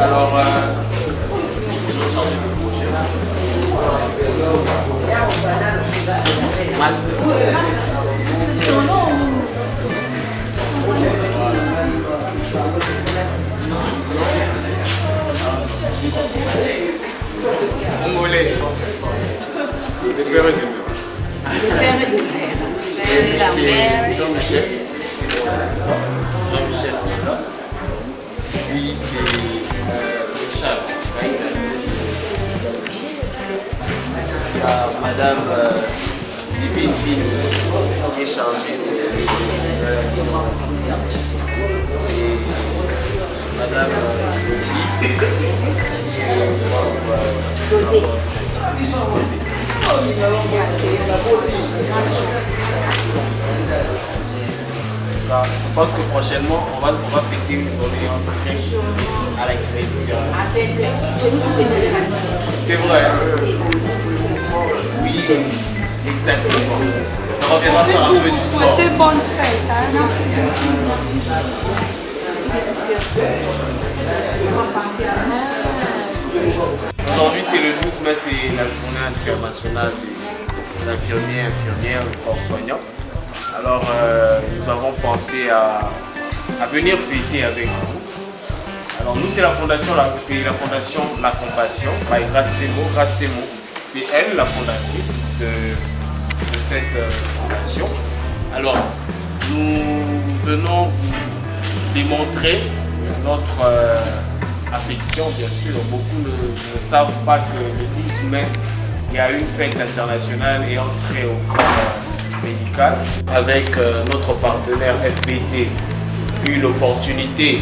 Alors, c'est notre chargé de projet. Master. Congolais. Le père et de mère. C'est Jean-Michel, c'est mon assistant. Jean-Michel Issa. Puis c'est Richard Saïd. Il y a Madame Divine Ville qui est chargée des relations et Madame Loli qui est je pense que prochainement on va fêter une journée à la création. C'est vrai. Oui, exactement. On reviendra faire un peu du sport. Souhaitez bonne fête. Hein? Aujourd'hui c'est le 12 mai, c'est la journée internationale des infirmiers et infirmières, du corps soignant. Alors nous avons pensé à venir fêter avec vous. Alors nous c'est la fondation La Compassion by Grastemo. C'est elle la fondatrice de cette fondation. Alors nous venons vous démontrer notre affection, bien sûr. Beaucoup ne savent pas que le 12 mai, il y a une fête internationale et entrée au corps médical. Avec notre partenaire FBT, eu l'opportunité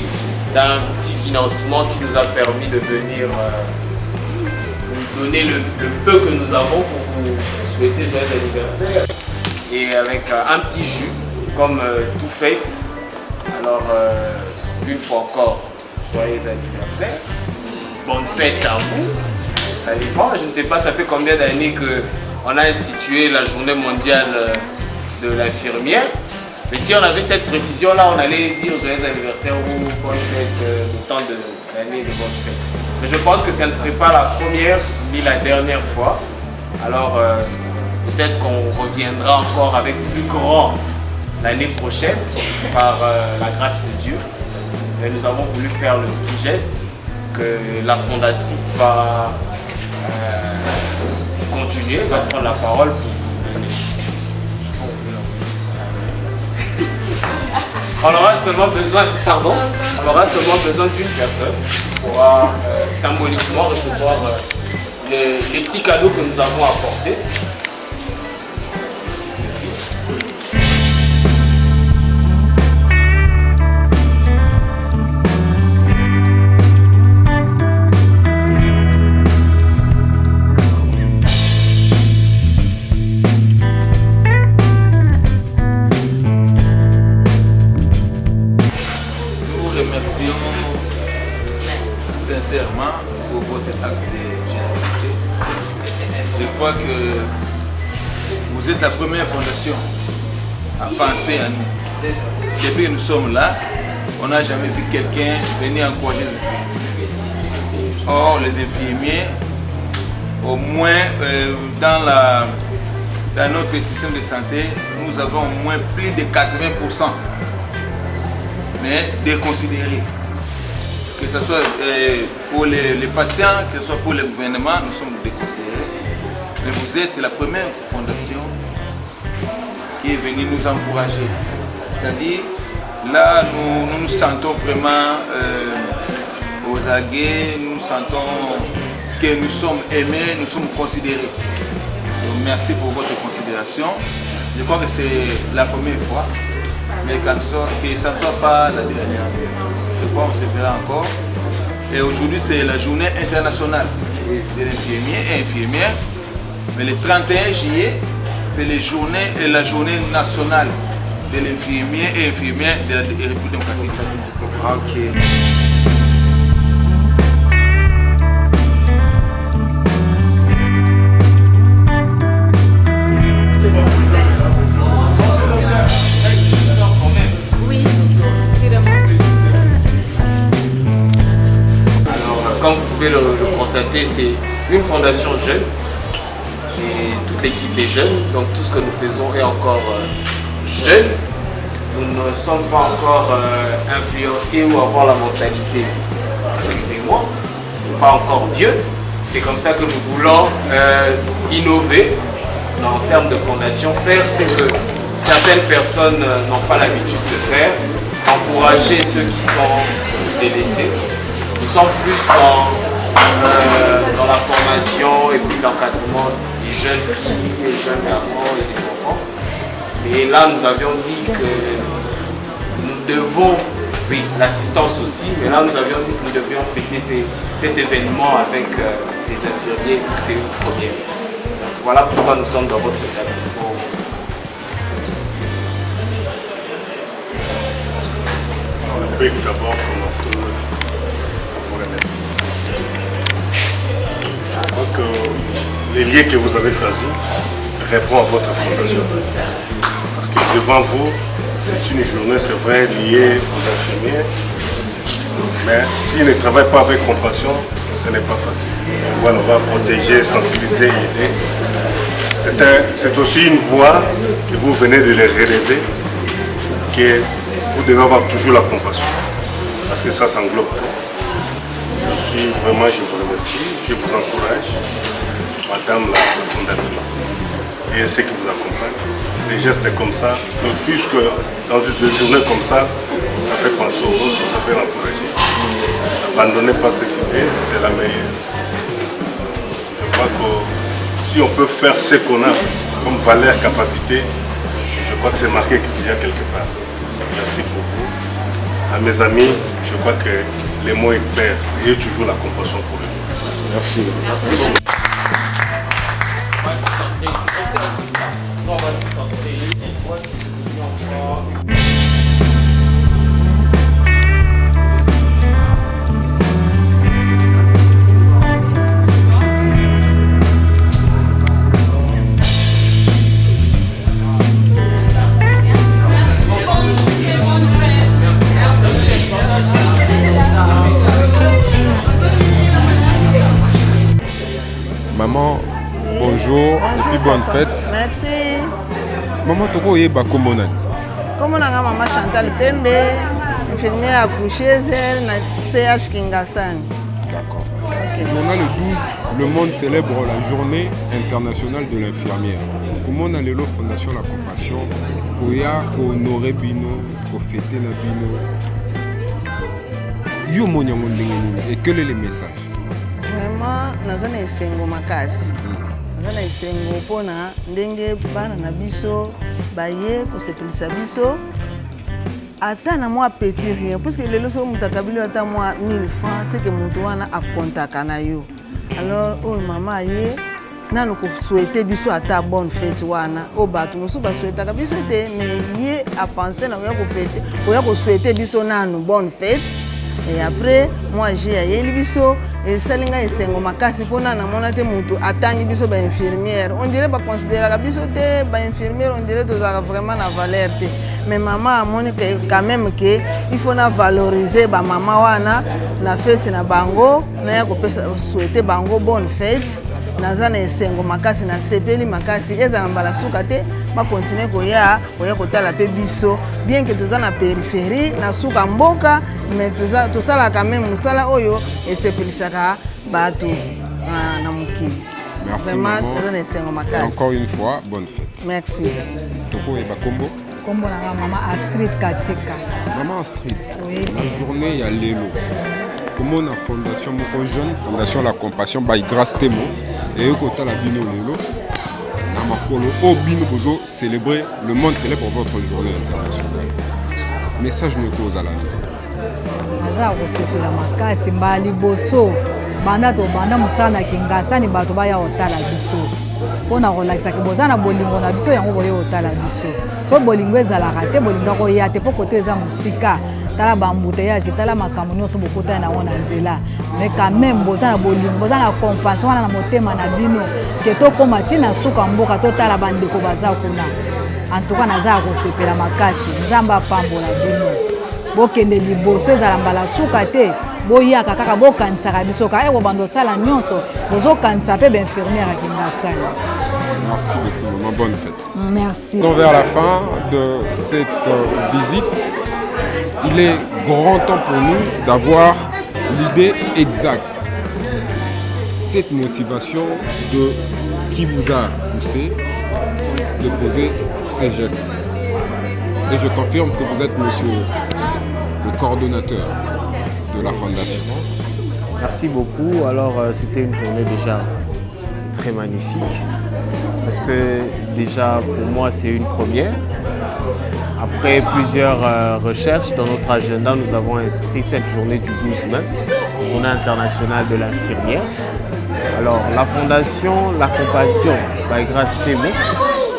d'un petit financement qui nous a permis de venir vous donner le peu que nous avons pour vous souhaiter joyeux anniversaire. Et avec un petit jus, comme tout fête. Alors, une fois encore, joyeux anniversaire. Bonne fête à vous. Ça dépend, je ne sais pas, ça fait combien d'années qu'on a institué la journée mondiale de l'infirmière. Mais si on avait cette précision-là, on allait dire joyeux anniversaire ou bonne fête, autant d'années de bonne fête. Mais je pense que ça ne serait pas la première ni la dernière fois. Alors, peut-être qu'on reviendra encore avec plus grand l'année prochaine, par la grâce de Dieu. Et nous avons voulu faire le petit geste que la fondatrice va continuer, va prendre la parole pour vous donner. On aura seulement besoin, d'une personne qui pourra symboliquement recevoir les petits cadeaux que nous avons apportés. Sincèrement pour votre acte de générosité. Je crois que vous êtes la première fondation à penser à nous. Depuis que nous sommes là, on n'a jamais vu quelqu'un venir encourager les infirmiers. Or, les infirmiers, au moins dans notre système de santé, nous avons au moins plus de 80%, mais déconsidérés. Que ce soit pour les patients, que ce soit pour le gouvernement, nous sommes déconsidérés. Mais vous êtes la première fondation qui est venue nous encourager. C'est-à-dire, là, nous nous sentons vraiment aux aguets, nous sentons que nous sommes aimés, nous sommes considérés. Donc, merci pour votre considération. Je crois que c'est la première fois, mais que ça ne soit pas la dernière. Je crois qu'on se verra encore. Et aujourd'hui, c'est la journée internationale des infirmiers et infirmières. Mais le 31 juillet, c'est la journée nationale de l'infirmier et infirmière de la République démocratique. Ok. Alors, pouvez le constater, c'est une fondation jeune et toute l'équipe est jeune, donc tout ce que nous faisons est encore jeune. Nous ne sommes pas encore influencés ou avoir la mentalité, excusez-moi, pas encore vieux. C'est comme ça que nous voulons innover en termes de fondation, faire ce que certaines personnes n'ont pas l'habitude de faire, encourager ceux qui sont délaissés. Nous sommes plus dans la formation et puis l'encadrement des jeunes filles, des jeunes garçons et des enfants. Et là, nous avions dit que nous devons, oui, l'assistance aussi, mais là, nous avions dit que nous devions fêter cet événement avec les infirmiers, vu que c'est une première. Donc, voilà pourquoi nous sommes dans votre établissement. On peut d'abord commencer à vous remercier. Donc, les liens que vous avez choisis répondent à votre fondation. Parce que devant vous, c'est une journée, c'est vrai, liée aux infirmiers. Mais s'ils ne travaillent pas avec compassion, ce n'est pas facile. Voilà, on va protéger, sensibiliser, aider. C'est aussi une voie que vous venez de les relever, que vous devez avoir toujours la compassion. Parce que ça s'englobe tout. Je vous remercie, je vous encourage, Madame la fondatrice, et ceux qui vous accompagnent. Des gestes comme ça, ne fût-ce que dans une journée comme ça, ça fait penser aux autres, ça fait l'encourager. N'abandonnez pas cette idée, c'est la meilleure. Je crois que si on peut faire ce qu'on a comme valeur, capacité, je crois que c'est marqué qu'il y a quelque part. Merci beaucoup. À mes amis, je crois que les mots est clair. Ayez toujours la compassion pour eux. Merci. Merci beaucoup. Maman, bonjour et puis bonne fête. Merci. Maman, toko yeba kombo nani? Kombo nanga Maman Chantal Pembe, infirmière accoucheuse na CH Kingasani. D'accord. Okay. Journal le 12, le monde célèbre la journée internationale de l'infirmière. Comment on a l'élo Fondation La Compassion, koya ko honorer bino, ko fêter na bino. Yo monyango ndenge nini et quel est le message? Vraiment, naza na esengo makasi. Naza na esengo mpona ndenge bana na biso baye kosepelisa biso ata na mwa petit rien parce que lelo so mutu akabili ata mwa 1000 francs c'est que mutu wana akontaka na yo. Alors oyo mama ye nanu kosouhaiter biso ata bonne fête wana o bato mosusu basouhaitaka biso te mais ye apense na oya kofete oya kosouhaiter biso nanu bonne fête. Et après, moi j'ai ayeli biso et salinga esengo makasi pona na mona te mutu atangi biso ba infirmière. On dirait pas considérer biso te ba infirmière, on dirait que vraiment na valeur te. Mais maman a moni que quand même que il faut na valoriser ba maman wana na fête na bango na ya ko pesa souhaiter bango bonne fête. Naza na esengo makasi na sepeli makasi eza na mbala suka te ba continuer koya kotala pe biso bien que toza na périphérie na suka mboka mais tosala quand même musala oyo esepelisaka bato na mokili. Merci vraiment maman. na esengo makasi. Encore une fois, bonne fête. Merci. Toko yeba kombo? Kombo na Maman Astrid Katika. Maman Astrid, Oui. la journée ya lelo. Comment la fondation moko jeune, Fondation La Compassion by grâce temo et kota la bino lelo. Na makolo o bino bozo célébrer, le monde célèbre votre journée internationale. Message me cause à la Naza kosepela makasi mbali boso. Banda to banda musana Kingasani bato baya otala biso. Pona kolakisa ke bozana bolingo na biso yango boye otala biso. So bolingo ezalaka te bolinga koya te po kote eza musika. Tala bambouteillage tala makambo nyonso bokota na wana nzela. Mais quand même bozana bolingo bozana compassion wana na motema na bino. Ke to koma tina suka mboka to tala bandeko baza kuna. En tout cas naza kosepela makasi. Nzamba pambola bino. bokende liboso ezala mbala suka te boyaka kaka bokanisaka biso kaka eko bando osala nyonso bozokanisa mpe bainfirmière ya Kingasani. Merci beaucoup, maman, bonne fête. Merci. Vers la fin de cette visite, il est grand temps pour nous d'avoir l'idée exacte. Cette motivation de qui vous a poussé de poser ces gestes. Et je confirme que vous êtes monsieur le coordonnateur de la fondation. Merci beaucoup. Alors c'était une journée déjà très magnifique. Parce que déjà pour moi c'est une première. Après plusieurs recherches dans notre agenda, nous avons inscrit cette journée du 12 mai, journée internationale de l'infirmière. Alors la fondation La Compassion by Grace Temo,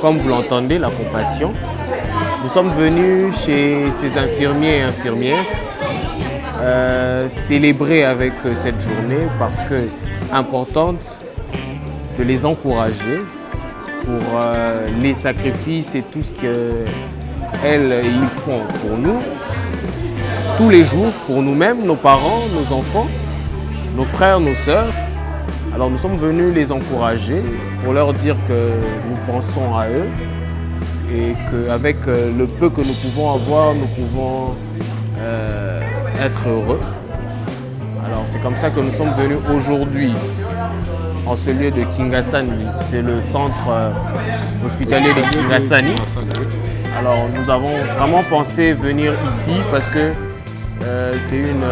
comme vous l'entendez, la compassion, nous sommes venus chez ces infirmiers et infirmières célébrer avec cette journée parce que importante de les encourager pour les sacrifices et tout ce qu'elles ils font pour nous, tous les jours, pour nous-mêmes, nos parents, nos enfants, nos frères, nos sœurs. Alors nous sommes venus les encourager pour leur dire que nous pensons à eux et qu'avec le peu que nous pouvons avoir, nous pouvons être heureux. Alors c'est comme ça que nous sommes venus aujourd'hui en ce lieu de Kingasani, c'est le centre hospitalier de Kingasani. Alors nous avons vraiment pensé venir ici parce que c'est une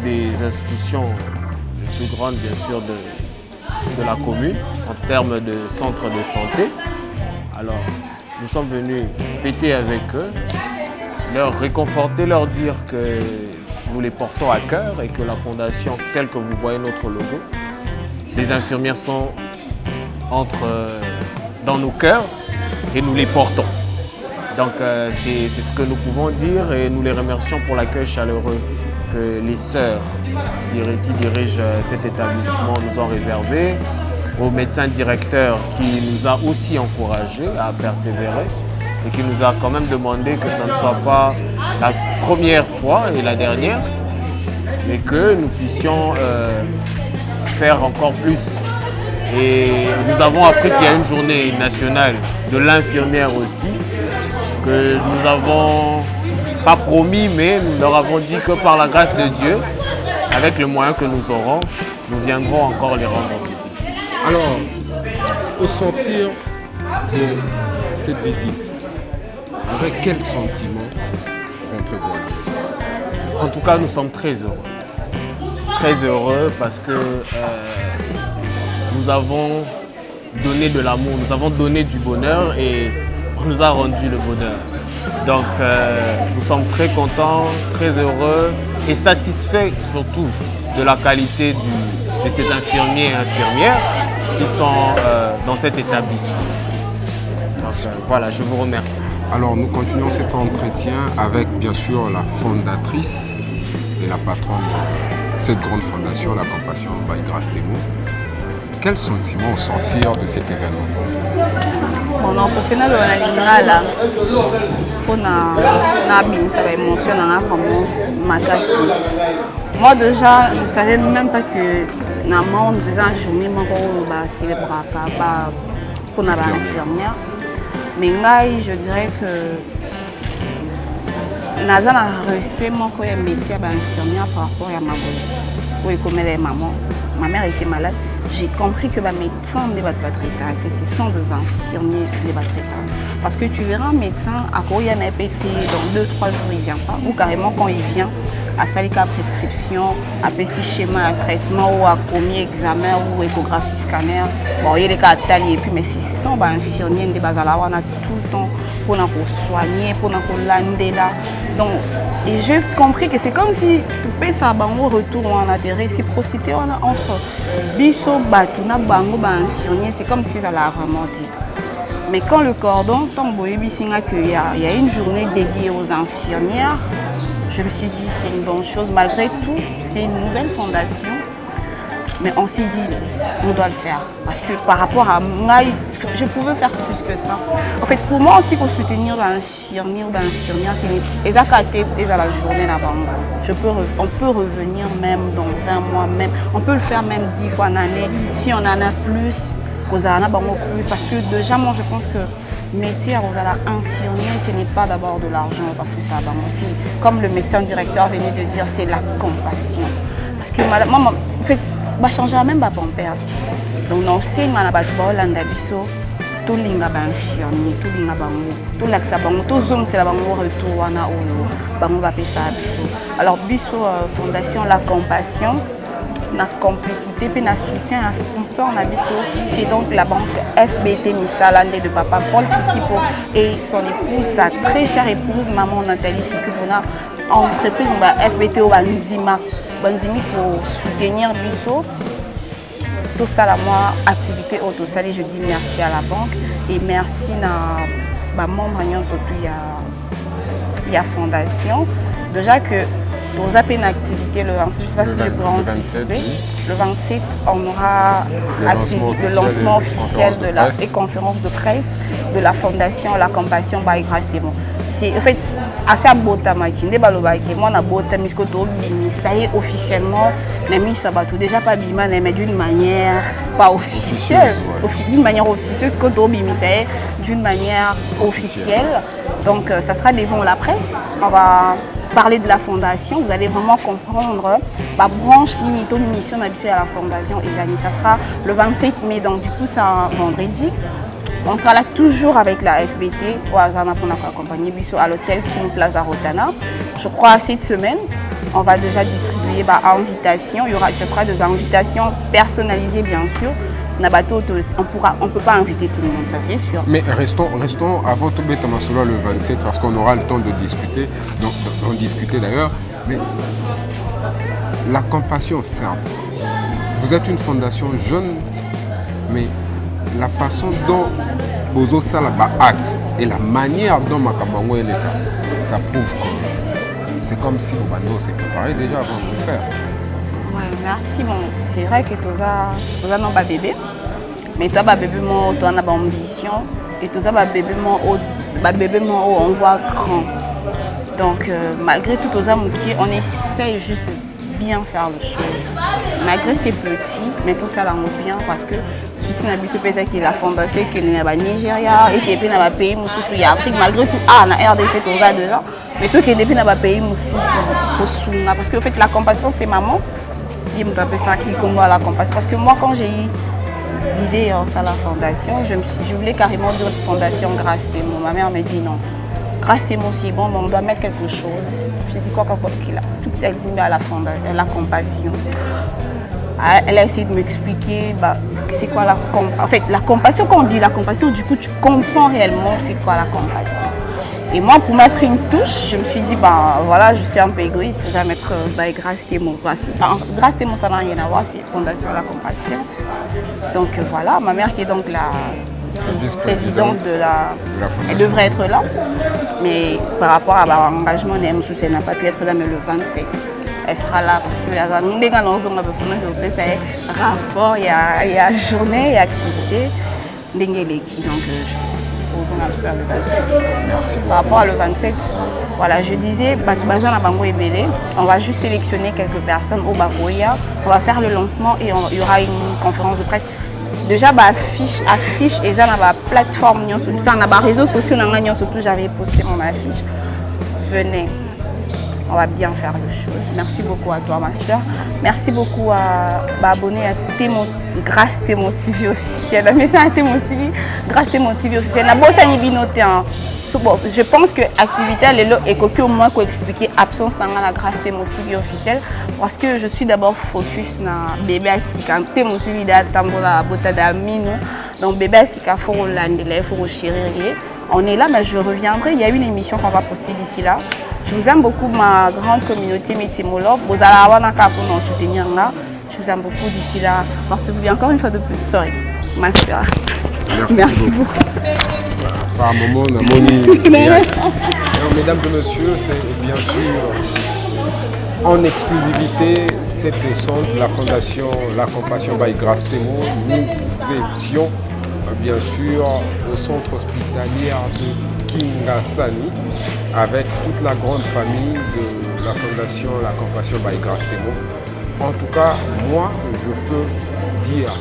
des institutions les plus grandes bien sûr de la commune en termes de centre de santé. Alors nous sommes venus fêter avec eux, leur réconforter, leur dire que nous les portons à cœur et que la fondation, telle que vous voyez notre logo, les infirmières sont dans nos cœurs et nous les portons. Donc c'est ce que nous pouvons dire et nous les remercions pour l'accueil chaleureux que les sœurs qui dirigent cet établissement nous ont réservé, au médecin directeur qui nous a aussi encouragés à persévérer et qui nous a quand même demandé que ce ne soit pas la première fois et la dernière, mais que nous puissions faire encore plus. Et nous avons appris qu'il y a une journée nationale de l'infirmière aussi, que nous n'avons pas promis, mais nous leur avons dit que par la grâce de Dieu, avec les moyens que nous aurons, nous viendrons encore les rendre visite. Alors, au sortir de cette visite, avec quel sentiment rentrez-vous à la maison? En tout cas, nous sommes très heureux. Très heureux parce que nous avons donné de l'amour, nous avons donné du bonheur et on nous a rendu le bonheur. Donc nous sommes très contents, très heureux et satisfaits surtout de la qualité de ces infirmiers et infirmières qui sont dans cet établissement. Donc, voilà, je vous remercie. Alors nous continuons cet entretien avec bien sûr la fondatrice et la patronne de cette grande fondation, la Compassion by Grace Temo. Quel sentiment au sortir de cet événement? On a profité de la lingala pour ça va émotion makasi. Moi déjà, je savais même pas que dans le monde des journée on célébrer pour la infirmière. Mais là, je dirais que naza na respect mon métier d'infirmière par rapport à ma mère. Oui, comme elle est maman, ma mère était malade. J'ai compris que les médecins ne vont pas traiter, que ce sont des infirmiers qui vont traiter. Parce que tu verras un médecin, à quoi il y a un pété, dans 2-3 jours il ne vient pas, ou carrément quand il vient, à salika prescription, à petit schéma de traitement, ou à premier examen, ou échographie scanner. Bon, il y a des cas de taille, et puis, mais ce sont des infirmiers, on a tout le temps pour nous soigner, pour nous lander là. Donc, et j'ai compris que c'est comme si tu payes ça au retour, on a des réciprocités entre biso, batuna, bango, infirmier, c'est comme si ça l'a vraiment dit. Mais quand le cordon tombe au Ibisinga qu'il y a une journée dédiée aux infirmières, je me suis dit c'est une bonne chose. Malgré tout, c'est une nouvelle fondation. Mais on s'est dit, on doit le faire. Parce que par rapport à moi, je pouvais faire plus que ça. En fait, pour moi aussi, pour soutenir l'infirmier ou l'infirmière, c'est la journée là-bas. On peut revenir même dans un mois, même. On peut le faire même 10 fois en année. Si on en a plus, plus. Parce que déjà, moi, je pense que métier infirmier, ce n'est pas d'abord de l'argent. Aussi, comme le médecin directeur venait de dire, c'est la compassion. Parce que moi, en fait, je changerai même ma pampers. Donc, on sait que tout linga infirmier, tout linga tout l'accès tout zoom c'est la retour wana bango ba pesa biso. Alors biso fondation La Compassion na complicité puis na soutien à sponsor na biso et donc la banque FBT Misalande de papa Paul Fikipo et son épouse, sa très chère épouse maman Nathalie Fikipo na entreprise FBT au Banzima pour soutenir biso. Tout ça, moi, activité auto. Ça, je dis merci à la banque et merci à membre surtout il y a fondation. Déjà que dans une activité le 26, je ne sais pas si je pourrais anticiper. Le 27, on aura le lancement officiel de la conférence de presse de la fondation La Compassion by Grâce Témoin. C'est en fait assez à Botamaki, moi na Botamaki, ça y est officiellement, déjà pas bima, mais d'une manière pas officielle, d'une manière officieuse, d'une manière officielle. Donc ça sera devant la presse. On va parler de la fondation, vous allez vraiment comprendre la branche mission habituée à la fondation et ça sera le 27 mai, donc du coup c'est un vendredi. On sera là toujours avec la FBT pour accompagner Bisso à l'hôtel King Plaza Rotana. Je crois cette semaine, on va déjà distribuer invitation. Ce sera des invitations personnalisées bien sûr. On ne peut pas inviter tout le monde, ça c'est sûr. Mais restons avant tout le 27 parce qu'on aura le temps de discuter, d'en discuter d'ailleurs. Mais La Compassion, certes, vous êtes une fondation jeune, mais la façon dont Bozo Salaba acte et la manière dont Makabango est l'État, ça prouve que c'est comme si Bobando s'est préparé déjà avant de le faire. Ouais, merci. Bon, c'est vrai que tu as un bébé, mais tu as un bébé, tu as une ambition, et tu as un bébé, on voit grand. Donc, malgré tout, on essaie juste de bien faire les choses. Malgré ces petits, mais tout ça là bien parce que ceci n'a pas qui la fondation qui est au Nigeria et qui est dans le pays il y a Afrique malgré tout na RDC tout ça déjà mais tout qui est depuis dans le pays parce que en fait La Compassion c'est maman qui me appelle ça qui combat La Compassion parce que moi quand j'ai eu l'idée ça la fondation je voulais carrément dire fondation Grâce Témoin. Ma mère me dit non. Grâce Témoin c'est bon, mais on doit mettre quelque chose. Je dis quoi qu'il a. Tout est dit à la compassion. Elle a essayé de m'expliquer c'est quoi la compassion. En fait, la compassion, quand on dit la compassion, du coup, tu comprends réellement c'est quoi la compassion. Et moi, pour mettre une touche, je me suis dit, voilà, je suis un peu égoïste, je vais mettre Grâce Témoin. Grâce Témoin, ça n'a rien à voir, c'est Fondation La Compassion. Donc voilà, ma mère qui est donc la vice-présidente de la elle devrait être là, mais par rapport à l'engagement de MSouC, elle n'a pas pu être là, mais le 27, elle sera là parce que nous avons rapport, il y a journée, il y a activité, donc merci beaucoup. Par rapport à le 27, voilà, je disais, on va juste sélectionner quelques personnes au Bakoya, on va faire le lancement et il y aura une conférence de presse. Déjà, affiche et ça, la plateforme, enfin, les réseaux sociaux, surtout, j'avais posté mon affiche. Venez, on va bien faire les choses. Merci beaucoup à toi, Master. Merci beaucoup à abonner à Grâce Témoin TV officiel. Mais c'est Témoin TV, Grâce Témoin TV officiel. Je pense que l'activité est au moins expliquer l'absence de la Grâce Témoin TV officielle parce que je suis d'abord focus sur bébé Asika. Témoin TV d'Atambola Botadamino. Donc bébé Asika, il faut l'anglais, il faut chérir. On est là, mais je reviendrai. Il y a une émission qu'on va poster d'ici là. Je vous aime beaucoup, ma grande communauté métémologue. Vous allez avoir un cas pour nous soutenir là. Je vous aime beaucoup d'ici là. Portez-vous bien encore une fois de plus. Sorry, Master. Merci beaucoup. Par moment, on a mesdames et messieurs, c'est bien sûr En exclusivité, cette descente de la Fondation La Compassion by Grâce Témo, nous étions bien sûr au centre hospitalier de Kingasani avec toute la grande famille de la Fondation La Compassion by Grâce Témo. En tout cas, moi, je peux dire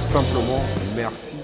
simplement merci